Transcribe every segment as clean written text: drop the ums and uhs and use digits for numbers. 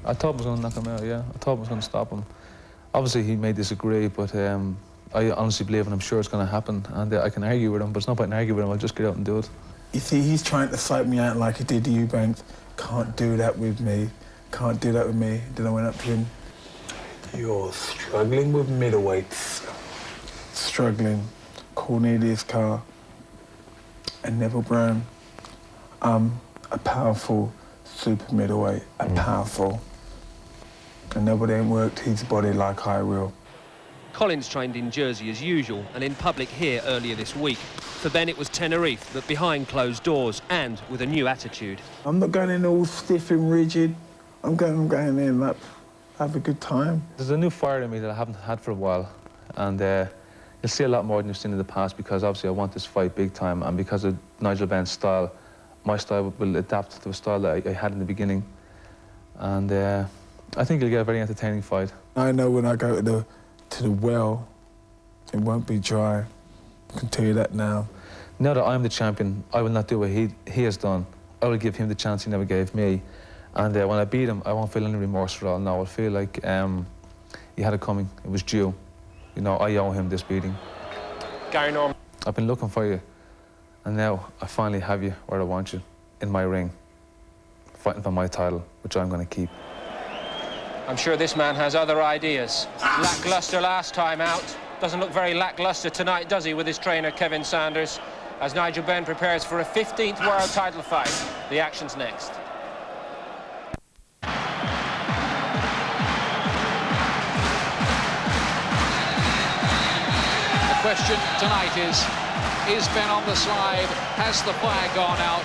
I thought I was going to knock him out, yeah. I thought I was going to stop him. Obviously, he may disagree, but I honestly believe, and I'm sure it's going to happen, and I can argue with him, but it's not point in arguing with him. I'll just get out and do it. You see, he's trying to psych me out like he did to Eubanks. Can't do that with me. Can't do that with me. Then I went up to him. You're struggling with middleweights. Struggling. Cornelius Carr and Neville Brown. A powerful super middleweight. A powerful. And nobody ain't worked his body like I will. Collins trained in Jersey as usual and in public here earlier this week. For Ben, it was Tenerife, but behind closed doors and with a new attitude. I'm not going in all stiff and rigid. I'm going in like, have a good time. There's a new fire in me that I haven't had for a while, and you'll see a lot more than you've seen in the past, because obviously I want this fight big time, and because of Nigel Benn's style, my style will adapt to the style that I had in the beginning, and I think you'll get a very entertaining fight. I know when I go to the well, it won't be dry. I can tell you that now. Now that I'm the champion, I will not do what he has done. I will give him the chance he never gave me. And when I beat him, I won't feel any remorse for all. No, I'll feel like he had it coming. It was due. You know, I owe him this beating. Gary Norman. I've been looking for you, and now I finally have you where I want you, in my ring, fighting for my title, which I'm going to keep. I'm sure this man has other ideas. Lacklustre last time out. Doesn't look very lacklustre tonight, does he, with his trainer, Kevin Sanders, as Nigel Benn prepares for a 15th world title fight. The action's next. The question tonight is Ben on the slide? Has the fire gone out?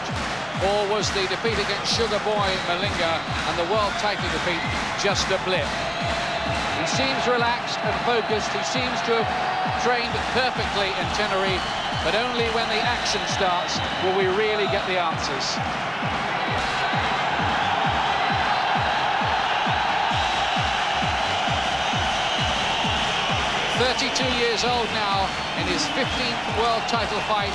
Or was the defeat against Sugar Boy Malinga and the world title defeat just a blip? He seems relaxed and focused. He seems to have trained perfectly in Tenerife, but only when the action starts will we really get the answers. "32 years old now in his 15th world title fight,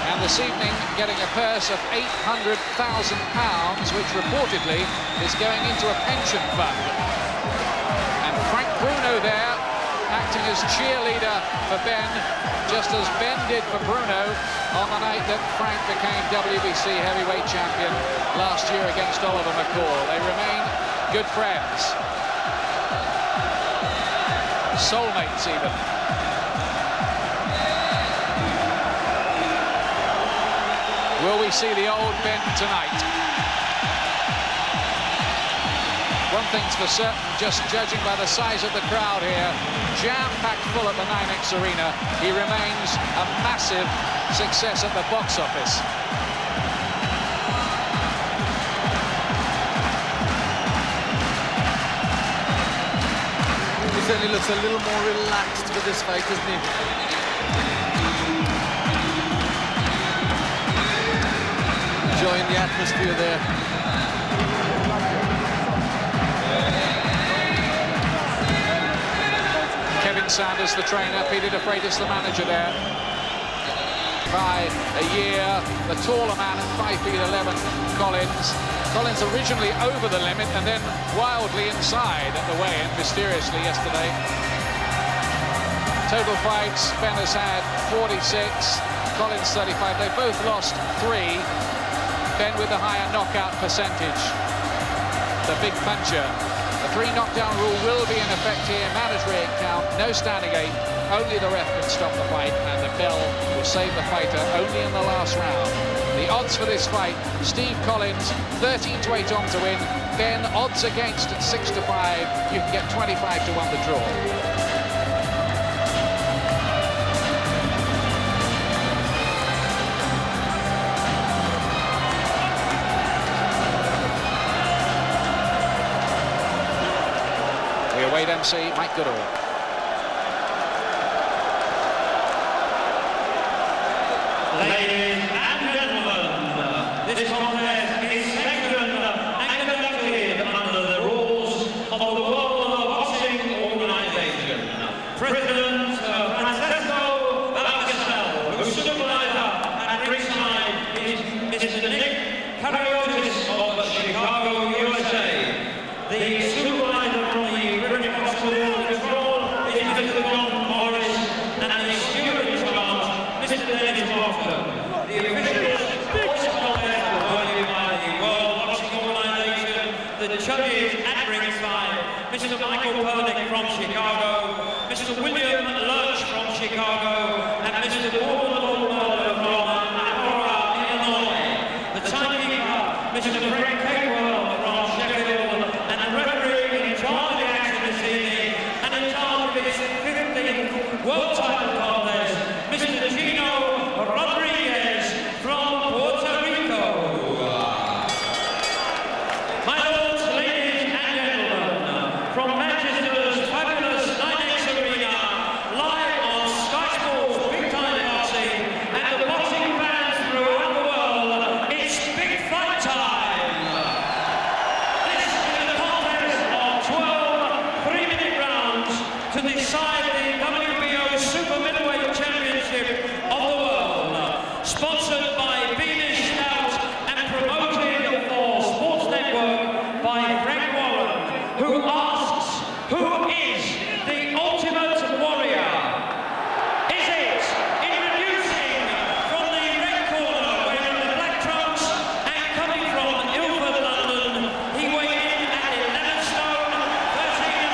and this evening getting a purse of £800,000, which reportedly is going into a pension fund. And Frank Bruno there, acting as cheerleader for Ben, just as Ben did for Bruno on the night that Frank became WBC heavyweight champion last year against Oliver McCall. They remain good friends. Soulmates even. Will we see the old Ben tonight? One thing's for certain, just judging by the size of the crowd here, jam-packed full at the 9X Arena, he remains a massive success at the box office. He certainly looks a little more relaxed for this fight, doesn't he? Enjoying the atmosphere there. Kevin Sanders, the trainer, Peter de Freitas, the manager there. By a year, the taller man at 5'11", Collins originally over the limit and then wildly inside at the weigh-in, mysteriously yesterday. Total fights, Ben has had 46, Collins 35. They both lost 3. Ben with the higher knockout percentage. The big puncher. The 3 knockdown rule will be in effect here. Mandatory 8 count, no standing 8. Only the ref can stop the fight, and the bell will save the fighter only in the last round. The odds for this fight: Steve Collins 13-8 on to win. Ben odds against at 6-5. You can get 25-1 the draw. We await MC Mike Goodall. Ladies and gentlemen, this contest is second and conducted under the rules of the World Boxing Organization. President Francesco Valcastel, whose supervisor at ringside is Mr. Nick Cariotis of Chicago, USA. judges at ringside, Mr. Michael Pernick from Chicago, Mr. William Lurch from Chicago, and Mr. Gordon Lawler from Aurora, Illinois. The timekeeper, Mr. Frank Cakewell from Sheffield, and the referee in charge of the action this evening, and in charge of his 15th World Title Contest, Mr. Gino Rodriguez from Puerto Rico. My lords, ladies and gentlemen, from Manchester's fabulous 9X Arena, live on Sky Sports Big Time Boxing, and the boxing fans throughout the world, it's big fight time! This is a contest of 12 3-minute rounds to decide the WBO Super Middleweight Championship of the world. Sponsored by Beamish Stout and promoted for Sports Network by Frank Warren, who asks, who is the ultimate warrior? Is it introducing from the red corner, wearing the black trunks and coming from Ilford, London? He weighed in at 11 stone, 13.5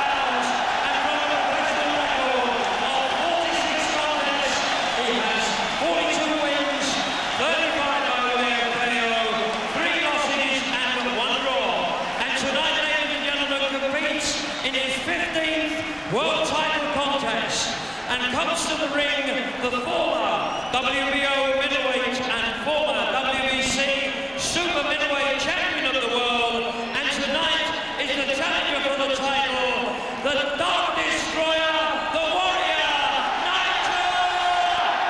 pounds, and from a professional record of 46 contests, he has 42 wins, 35 by way of KO, 3 losses and 1 draw. And tonight, ladies and gentlemen, competes in his 15th World Title Contest and comes to the ring the former WBO middleweight and former WBC Super Middleweight Champion of the world. And tonight is the challenger for the title, the Dark Destroyer, the Warrior, Nigel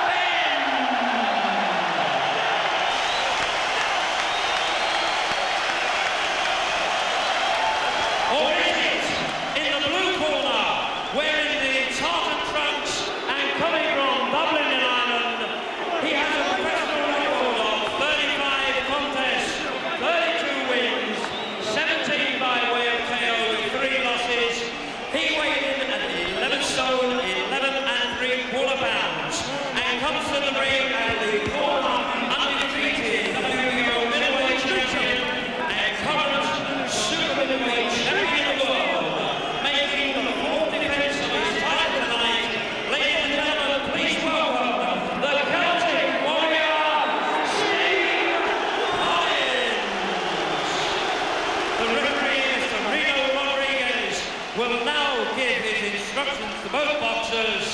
Benn! Or is it in the blue corner, wearing the tartan trunks and coming from Dublin in Ireland? He has a professional record of 35 contests, 32 wins, 17 by way of KO with 3 losses. He weighed in at 11 stone, 11 and 3/4 pounds, and comes to the ring as the former undefeated WBO middleweight champion and current super middleweight champion of the world, making the 4th defense of his title tonight. Ladies and gentlemen, please welcome the Celtic Warrior, Steve Collins. The referee, Mr. Reno Rodriguez, will now give his instructions to both boxers.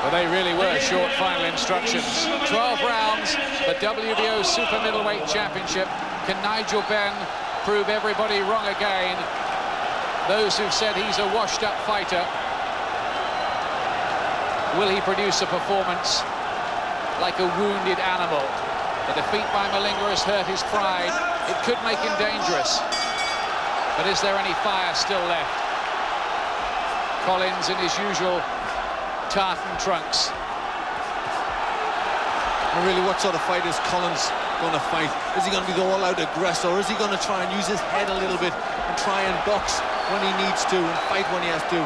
Well, they really were short final instructions. 12 rounds, the WBO Super Middleweight Championship. Can Nigel Benn prove everybody wrong again? Those who've said he's a washed-up fighter, will he produce a performance like a wounded animal? The defeat by Malinga has hurt his pride. It could make him dangerous. But is there any fire still left? Collins in his usual tartan trunks. And really, what sort of fight is Collins going to fight? Is he going to be the all-out aggressor, or is he going to try and use his head a little bit and try and box when he needs to and fight when he has to?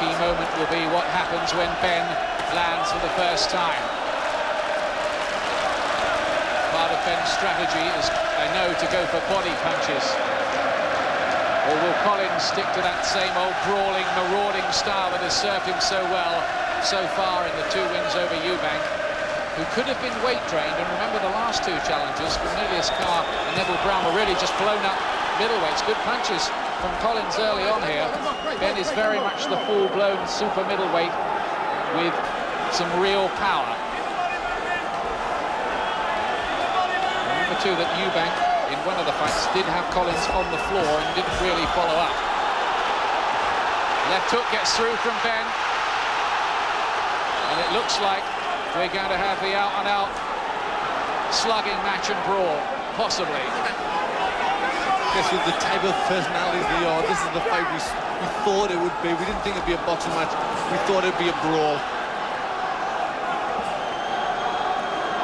Key moment will be what happens when Benn lands for the first time. Part of Benn's strategy is, I know, to go for body punches. Or will Collins stick to that same old brawling, marauding style that has served him so well so far in the 2 wins over Eubank, who could have been weight drained? And remember, the last 2 challenges, Cornelius Carr and Neville Brown, were really just blown up middleweights. Good punches from Collins early on here. Benn is very much the full-blown super middleweight with some real power. Remember too that Eubank in one of the fights did have Collins on the floor and didn't really follow up. Left hook gets through from Benn, and it looks like we're going to have the out-and-out slugging match and brawl, possibly. Yes, with the type of personalities they are, this is the fight we thought it would be. We didn't think it'd be a boxing match. We thought it'd be a brawl.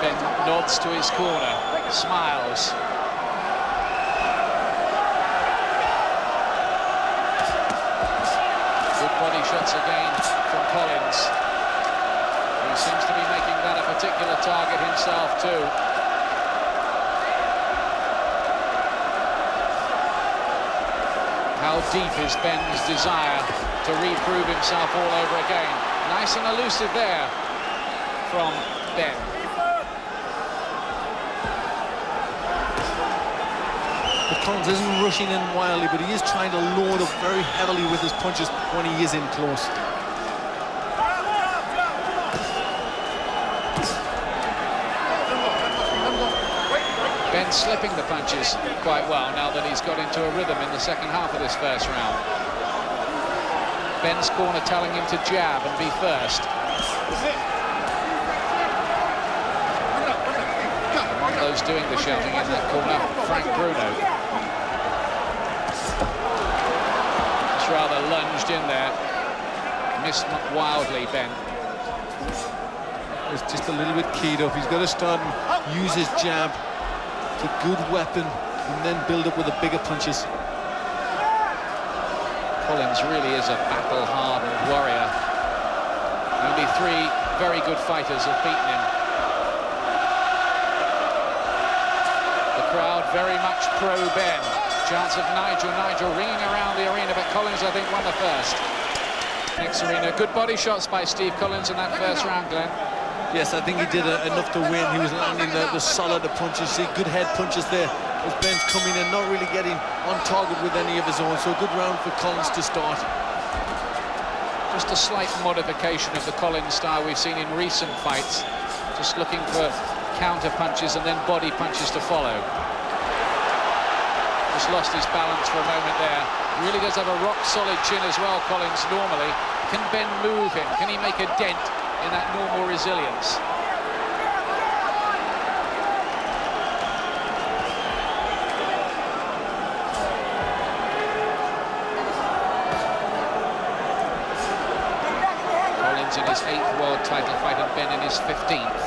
Benn nods to his corner, smiles. Good body shots again from Collins. He seems seems to be making that a particular target himself too. How deep is Benn's desire to reprove himself all over again? Nice and elusive there from Ben. But Collins isn't rushing in wildly, but he is trying to load up very heavily with his punches when he is in close. Ben slipping the punches quite well now that he's got into a rhythm in the second half of this first round. Ben's corner telling him to jab and be first. Among those doing the shouting in that corner, Frank Bruno. Just rather lunged in there. Missed wildly, Ben. It's just a little bit keyed up. He's got to start and use his jab. It's a good weapon, and then build up with the bigger punches. Collins really is a battle-hardened warrior. Only 3 very good fighters have beaten him. The crowd very much pro-Ben. Chance of Nigel ringing around the arena, but Collins, I think, won the first. Next arena, good body shots by Steve Collins in that first round, Glenn. Yes, I think he did enough to win. He was landing the solider punches. See, good head punches there as Ben's coming in, not really getting on target with any of his own. So a good round for Collins to start. Just a slight modification of the Collins style we've seen in recent fights. Just looking for counter punches and then body punches to follow. Just lost his balance for a moment there. Really does have a rock-solid chin as well, Collins, normally. Can Ben move him? Can he make a dent in that normal resilience? Collins in his 8th world title fight and Ben in his 15th.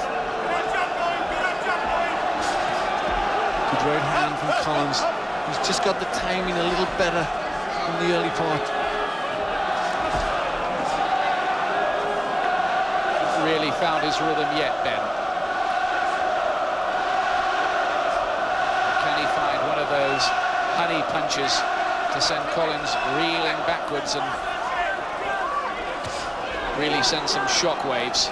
Good right hand from Collins. He's just got the timing a little better in the early part. Really found his rhythm yet, Ben. Can he find one of those honey punches to send Collins reeling backwards and really send some shock waves?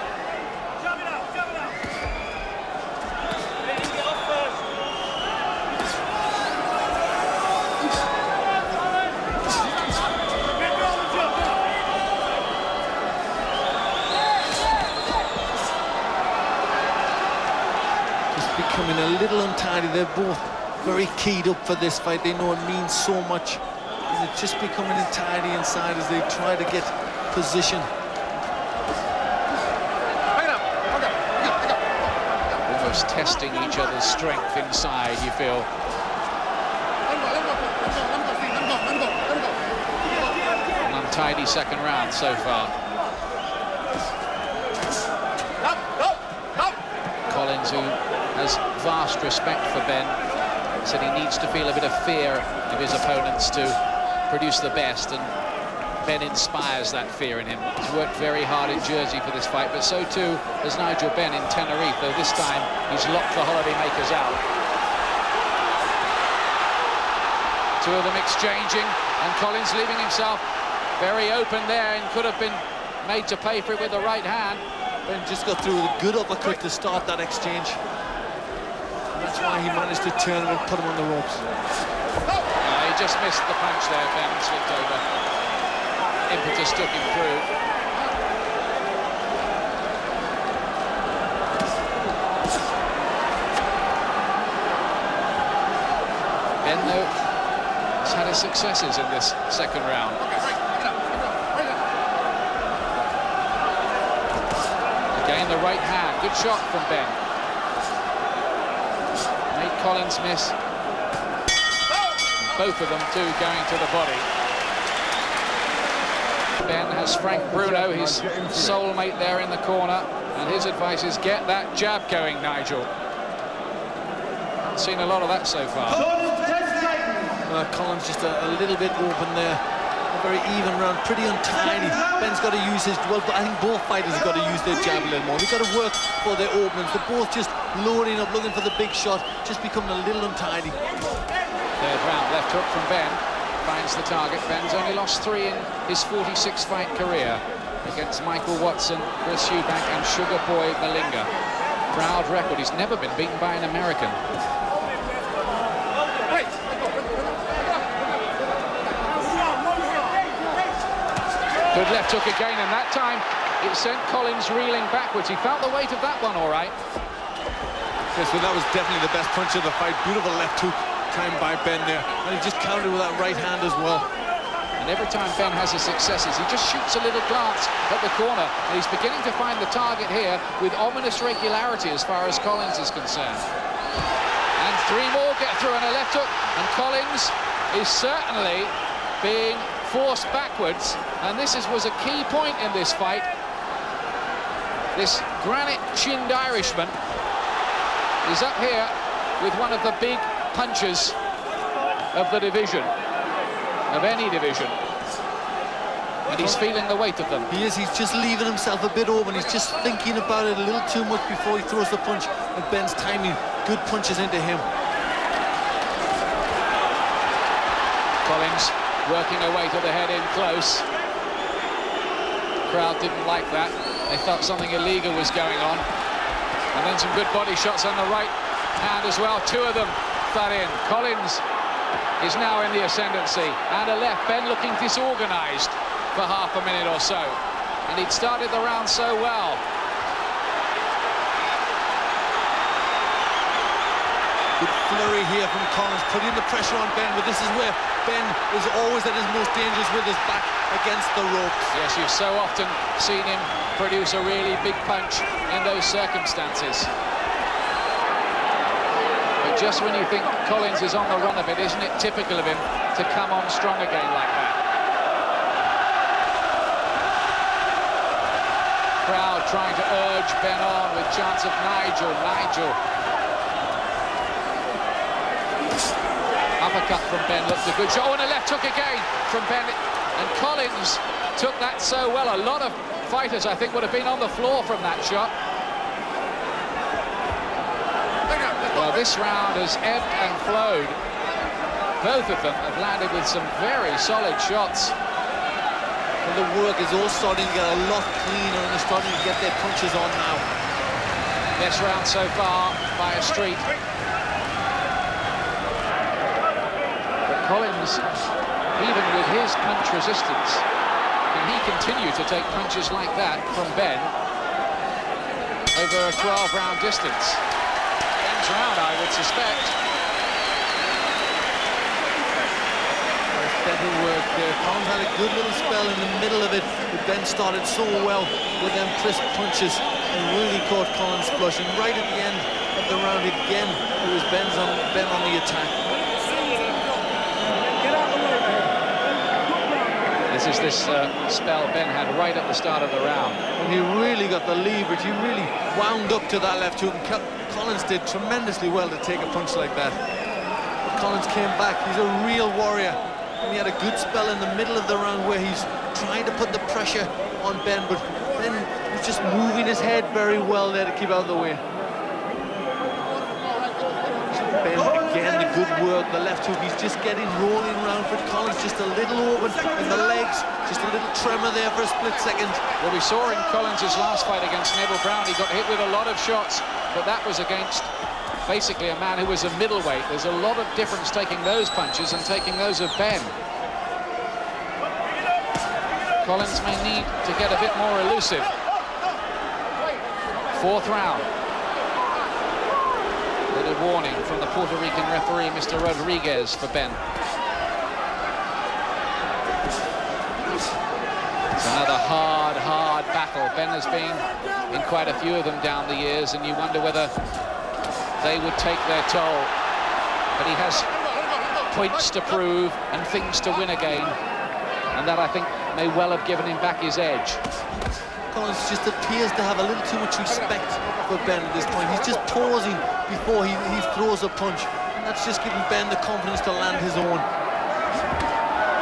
Becoming a little untidy. They're both very keyed up for this fight. They know it means so much, and it's just becoming untidy inside as they try to get position. Almost testing each other's strength inside, you feel. An untidy second round so far. Collins, who has vast respect for Ben, said he needs to feel a bit of fear of his opponents to produce the best, and Ben inspires that fear in him. He's worked very hard in Jersey for this fight, but so too has Nigel Benn in Tenerife, though this time he's locked the holidaymakers out. Two of them exchanging, and Collins leaving himself very open there and could have been made to pay for it with the right hand. Ben just got through with a good uppercut to start that exchange. And that's why he managed to turn him and put him on the ropes. He just missed the punch there, Ben slipped over. Impetus took him through. Ben, though, has had his successes in this second round. Again, the right hand. Good shot from Ben. Made Collins miss. Both of them, too, going to the body. Ben has Frank Bruno, his soulmate, there in the corner, and his advice is get that jab going, Nigel. Haven't seen a lot of that so far. Collins just a little bit open there. A very even round, pretty untidy. Ben's got to use his, well, I think both fighters have got to use their jab a little more. They've got to work for their openings. They're both just loading up, looking for the big shot, just becoming a little untidy. Third round, left hook from Ben. Finds the target. Ben's only lost 3 in his 46-fight career against Michael Watson, Chris Eubank and Sugar Boy Malinga. Proud record. He's never been beaten by an American. Good left hook again, and that time it sent Collins reeling backwards. He felt the weight of that one all right. Yes, well, that was definitely the best punch of the fight. Beautiful left hook timed by Ben there. And he just countered with that right hand as well. And every time Ben has his successes, he just shoots a little glance at the corner. And he's beginning to find the target here with ominous regularity as far as Collins is concerned. And 3 more get through on a left hook. And Collins is certainly being forced backwards, and this was a key point in this fight. This granite-chinned Irishman is up here with one of the big punches of the division, of any division, and he's feeling the weight of them. He is. He's just leaving himself a bit open. He's just thinking about it a little too much before he throws the punch, and Ben's timing good punches into him. Collins working away to the head in close. The crowd didn't like that. They felt something illegal was going on. And then some good body shots on the right hand as well. 2 of them fell in. Collins is now in the ascendancy. And a left. Ben looking disorganized for half a minute or so. And he'd started the round so well. Good flurry here from Collins, putting the pressure on Ben, but this is where Ben is always at his most dangerous, with his back against the ropes. Yes, you've so often seen him produce a really big punch in those circumstances. But just when you think Collins is on the run a bit, isn't it typical of him to come on strong again like that? Crowd trying to urge Ben on with chants of Nigel, Nigel. Uppercut from Ben looked a good shot. Oh, and a left hook again from Ben. And Collins took that so well. A lot of fighters, I think, would have been on the floor from that shot. Well, this round has ebbed and flowed. Both of them have landed with some very solid shots. And the work is all starting to get a lot cleaner, and they're starting to get their punches on now. Best round so far by a street. Collins, even with his punch resistance, can he continue to take punches like that from Ben over a 12-round distance? Ben's round, I would suspect. Better work there. Collins had a good little spell in the middle of it, but Ben started so well with them crisp punches and really caught Collins flush. And right at the end of the round again, it was Ben on the attack. This is this spell Ben had right at the start of the round. And he really got the leverage. He really wound up to that left hook. And Collins did tremendously well to take a punch like that. But Collins came back. He's a real warrior. And he had a good spell in the middle of the round where he's trying to put the pressure on Ben, but Ben was just moving his head very well there to keep out of the way. Ben, again, the good work, the left hook, he's just getting rolling around for Collins, just a little open in the legs, just a little tremor there for a split second. Well, we saw in Collins' last fight against Neville Brown, he got hit with a lot of shots, but that was against basically a man who was a middleweight. There's a lot of difference taking those punches and taking those of Ben. Collins may need to get a bit more elusive. 4th round. Little warning from the Puerto Rican referee, Mr. Rodriguez, for Ben. It's another hard battle. Ben has been in quite a few of them down the years, and you wonder whether they would take their toll. But he has points to prove and things to win again, and that, I think, may well have given him back his edge. Collins just appears to have a little too much respect for Ben at this point. He's just pausing before he throws a punch, and that's just giving Ben the confidence to land his own.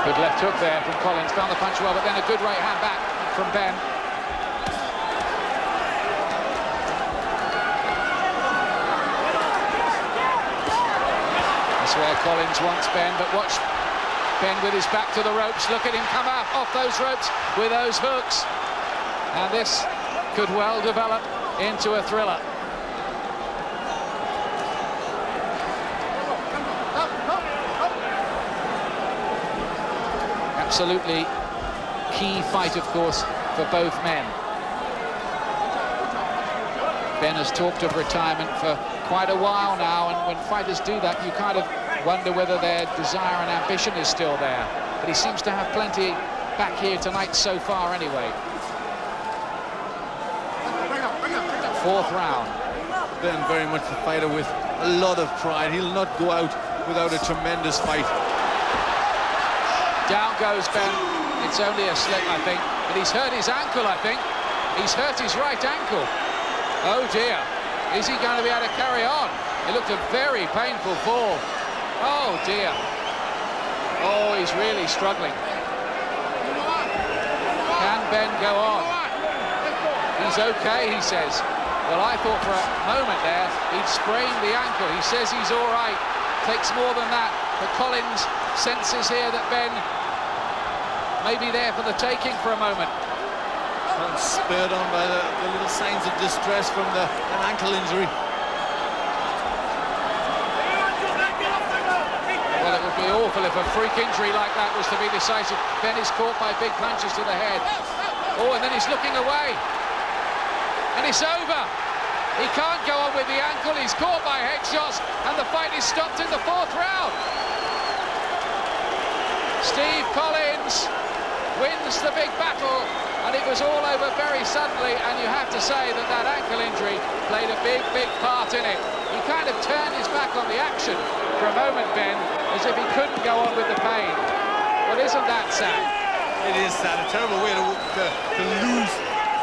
Good left hook there from Collins, found the punch well, but then a good right hand back from Ben. That's where Collins wants Ben, but watch Ben with his back to the ropes. Look at him come out off those ropes with those hooks. And this could well develop into a thriller. Absolutely key fight, of course, for both men. Ben has talked of retirement for quite a while now, and when fighters do that, you kind of wonder whether their desire and ambition is still there. But he seems to have plenty back here tonight so far anyway. Fourth round. Ben very much a fighter with a lot of pride. He'll not go out without a tremendous fight. Down goes Ben. It's only a slip, I think, but he's hurt his ankle, I think. He's hurt his right ankle. Oh dear, is he going to be able to carry on? It looked a very painful fall. Oh dear. Oh, he's really struggling. Can Ben go on? He's okay, he says. Well, I thought for a moment there he'd sprained the ankle. He says he's all right. Takes more than that. But Collins senses here that Ben may be there for the taking for a moment. Spurred on by the little signs of distress from an ankle injury. Well, it would be awful if a freak injury like that was to be decisive. Ben is caught by big punches to the head. Oh, and then he's looking away. And it's over. He can't go on with the ankle. He's caught by headshots, and the fight is stopped in the fourth round. Steve Collins wins the big battle, and it was all over very suddenly, and you have to say that that ankle injury played a big, big part in it. He kind of turned his back on the action for a moment, Ben, as if he couldn't go on with the pain. Well, isn't that sad? It is sad. A terrible way to lose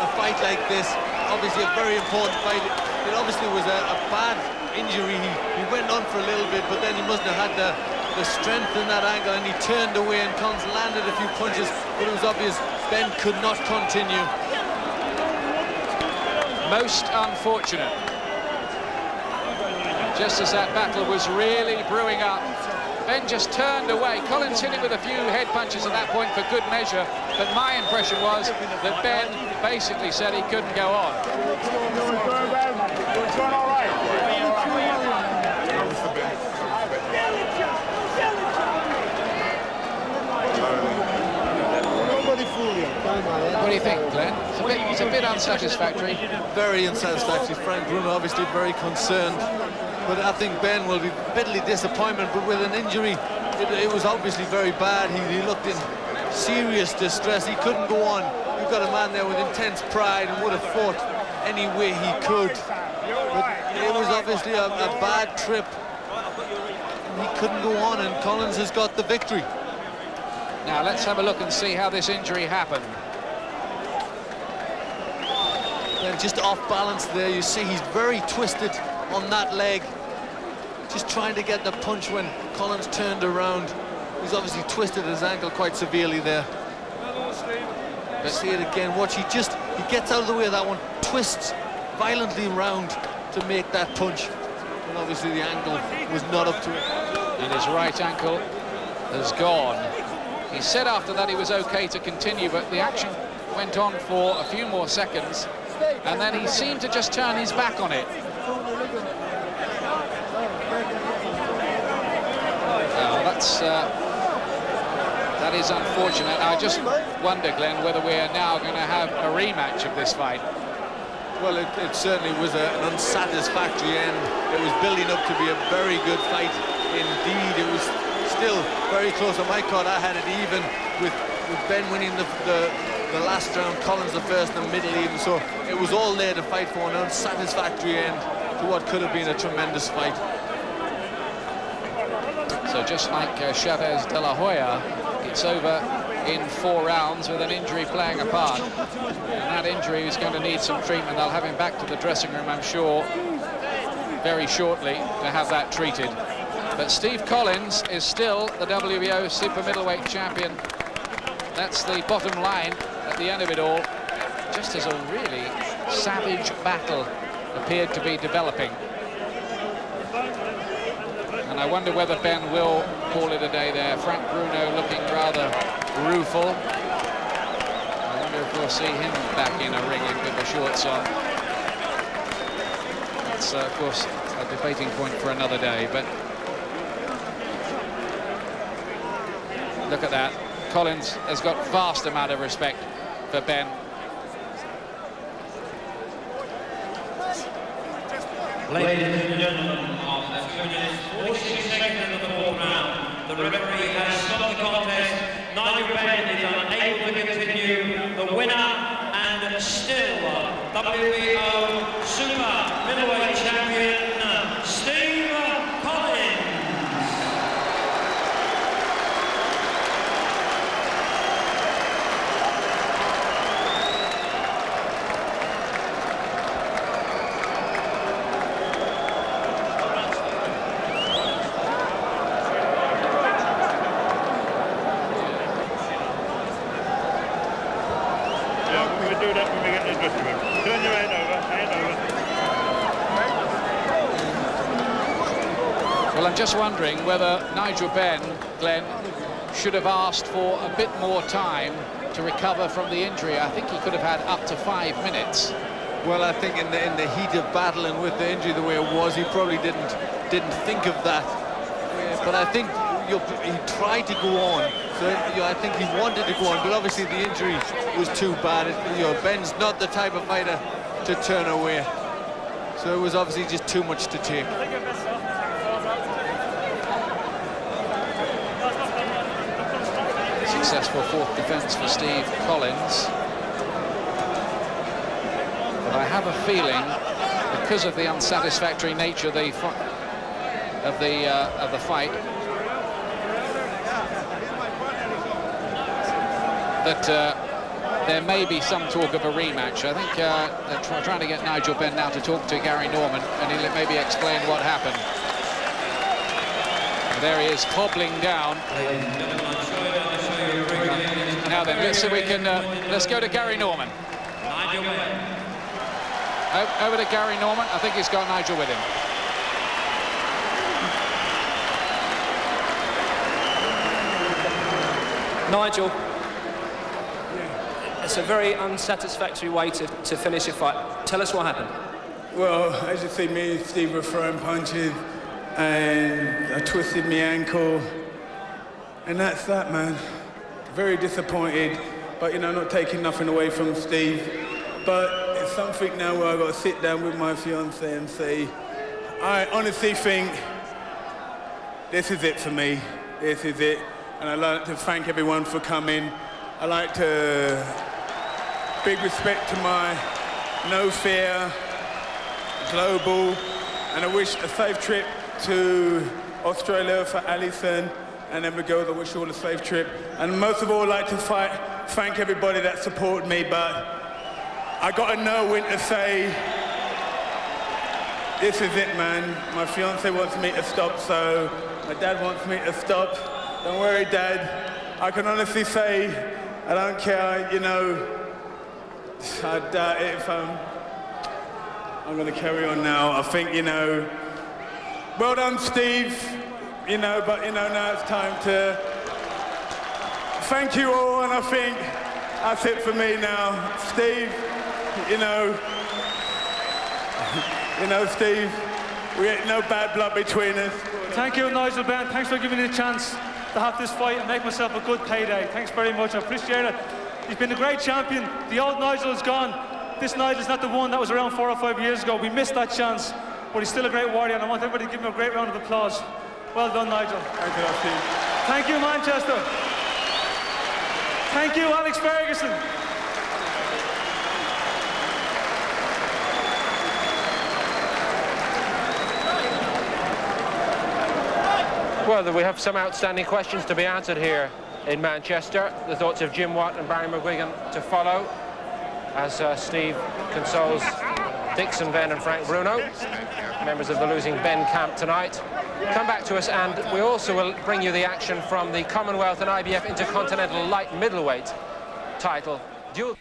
a fight like this. Obviously a very important fight. It obviously was a bad injury. He went on for a little bit, but then he mustn't have had the strength in that angle, and he turned away, and Collins landed a few punches, but it was obvious Ben could not continue. Most unfortunate. Just as that battle was really brewing up, Ben just turned away. Collins hit him with a few head punches at that point for good measure, but my impression was that Ben basically said he couldn't go on. What do you think, Glenn? It's a bit unsatisfactory. Very unsatisfactory. Frank Bruno obviously very concerned, but I think Ben will be bitterly disappointed. But with an injury, it was obviously very bad. He looked in serious distress. He couldn't go on. You've got a man there with intense pride and would have fought any way he could. But it was obviously a bad trip. He couldn't go on, and Collins has got the victory. Now let's have a look and see how this injury happened. And just off balance there, you see he's very twisted on that leg, just trying to get the punch when Collins turned around. He's obviously twisted his ankle quite severely there. Let's see it again. Watch, he gets out of the way of that one, twists violently round to make that punch, and obviously the ankle was not up to it. And his right ankle has gone. He said after that he was okay to continue, but the action went on for a few more seconds, and then he seemed to just turn his back on it. That is unfortunate. I just wonder, Glenn, whether we are now going to have a rematch of this fight. Well, it certainly was an unsatisfactory end. It was building up to be a very good fight indeed. It was still very close. On my card, I had it even with Ben winning the last round, Collins the first, and the middle even. So it was all there to fight for, an unsatisfactory end to what could have been a tremendous fight. So just like Chavez de la Hoya, it's over in 4 rounds with an injury playing a part. And that injury is going to need some treatment. They'll have him back to the dressing room, I'm sure, very shortly to have that treated. But Steve Collins is still the WBO super middleweight champion. That's the bottom line at the end of it all. Just as a really savage battle appeared to be developing. And I wonder whether Ben will call it a day there. Frank Bruno looking rather rueful. I wonder if we'll see him back in a ring with the shorts on. That's, of course, a debating point for another day, but look at that. Collins has got vast amount of respect for Ben. Ladies and gentlemen, after 2 minutes, 46 seconds of the fourth round, the referee has stopped the contest. Nigel Benn is unable to continue. The winner and still WBO Super Middleweight Champion, Steve Collins. Well, I'm just wondering whether Nigel Benn, Glenn, should have asked for a bit more time to recover from the injury. I think he could have had up to 5 minutes. Well, I think in the heat of battle and with the injury the way it was, he probably didn't think of that. But I think he tried to go on. So I think he wanted to go on, but obviously the injury was too bad. Ben's not the type of fighter to turn away. So it was obviously just too much to take. Successful fourth defense for Steve Collins. But I have a feeling, because of the unsatisfactory nature of the fight, that there may be some talk of a rematch. I think they're trying to get Nigel Benn now to talk to Gary Norman, and he'll maybe explain what happened. And there he is, hobbling down. Now then, let's see we can. Let's go to Gary Norman. Over to Gary Norman. I think he's got Nigel with him. Nigel, it's a very unsatisfactory way to finish a fight. Tell us what happened. Well, as you see, me and Steve were throwing punches, and I twisted my ankle, and that's that, man. Very disappointed, but not taking nothing away from Steve. But it's something now where I've got to sit down with my fiancée and say, I honestly think this is it for me. This is it. And I'd like to thank everyone for coming. I'd like to big respect to my No Fear Global, and I wish a safe trip to Australia for Alison, and then the girls, I wish you all a safe trip. And most of all, I'd like to thank everybody that supported me, but I got to know when to say, this is it, man. My fiancé wants me to stop, so my dad wants me to stop. Don't worry, Dad. I can honestly say, I don't care, I doubt it if I'm going to carry on now. I think, well done, Steve. But now it's time to thank you all, and I think that's it for me now. Steve, Steve, we ain't no bad blood between us. Thank you, Nigel Benn. Thanks for giving me the chance to have this fight and make myself a good payday. Thanks very much, I appreciate it. He's been a great champion. The old Nigel is gone. This Nigel's not the one that was around 4 or 5 years ago. We missed that chance, but he's still a great warrior, and I want everybody to give him a great round of applause. Well done, Nigel. Thank you, Steve. Thank you, Manchester. Thank you, Alex Ferguson. Well, we have some outstanding questions to be answered here in Manchester. The thoughts of Jim Watt and Barry McGuigan to follow as Steve consoles Dixon, Benn and Frank Bruno, members of the losing Benn camp tonight. Come back to us, and we also will bring you the action from the Commonwealth and IBF Intercontinental Light Middleweight title duel.